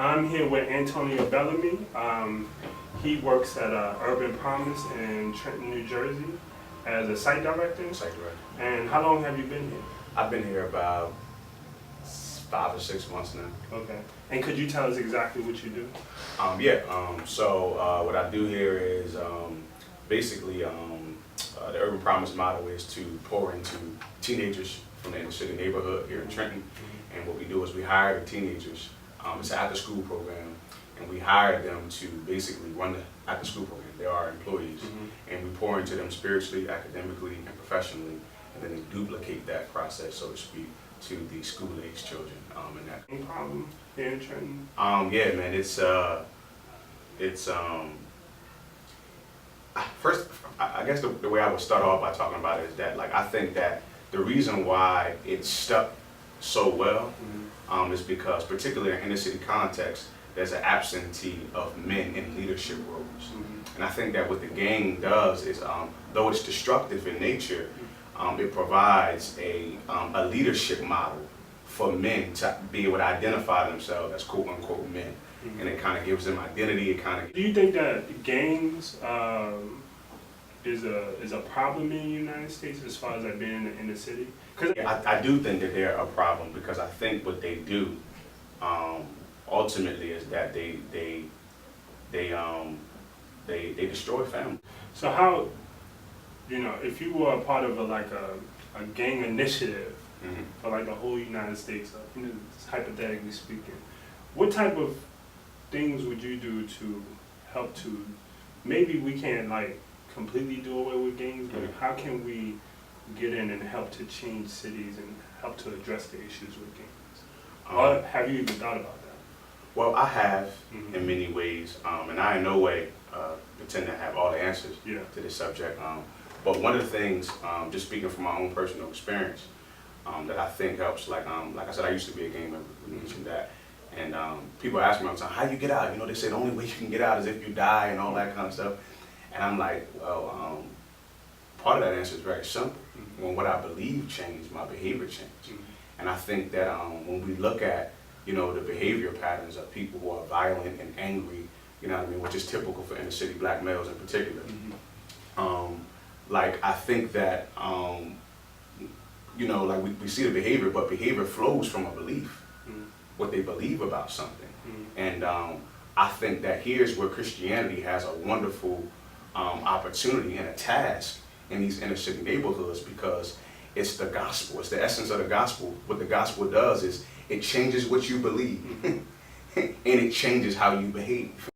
I'm here with Antonio Bellamy. He works at Urban Promise in Trenton, New Jersey as a site director. Site director. And how long have you been here? I've been here about 5 or 6 months now. Okay. And could you tell us exactly what you do? So what I do here is basically the Urban Promise model is to pour into teenagers from the inner city neighborhood here in Trenton. And what we do is we hire the teenagers. It's an after-school program, and we hire them to basically run the after-school program. They are employees, and we pour into them spiritually, academically, and professionally, and then they duplicate that process, so to speak, to the school-age children. And that. Any problem here in Trenton? Yeah, man, first, I guess the way I would start off by talking about it is that, like, I think that the reason why it stuck so well is because, particularly in inner city context, there's an absentee of men in leadership roles. And I think that what the gang does is, though it's destructive in nature, it provides a leadership model for men to be able to identify themselves as quote unquote men. And it kind of gives them identity. It kind of. Do you think that gangs is a problem in the United States as far as like being in the inner city? Yeah, I do think that they're a problem, because I think what they do ultimately is that they destroy family. So how, if you were a part of a gang initiative for like the whole United States, hypothetically speaking, what type of things would you do to help to, maybe we can't like completely do away with gangs, but how can we get in and help to change cities and help to address the issues with gangs? Or have you even thought about that? Well, I have in many ways, and I in no way pretend to have all the answers to this subject. But one of the things, just speaking from my own personal experience, that I think helps, like I said, I used to be a gang member. We mentioned that, and people ask me all the time, "How do you get out?" They say the only way you can get out is if you die and all that kind of stuff. And I'm like, well, part of that answer is very simple. When what I believe changed, my behavior changed. And I think that when we look at, the behavior patterns of people who are violent and angry, which is typical for inner city black males in particular. Like, I think that, like we see the behavior, but behavior flows from a belief, what they believe about something. And I think that here's where Christianity has a wonderful opportunity and a task in these inner city neighborhoods, because it's the gospel. It's the essence of the gospel. What the gospel does is it changes what you believe and it changes how you behave.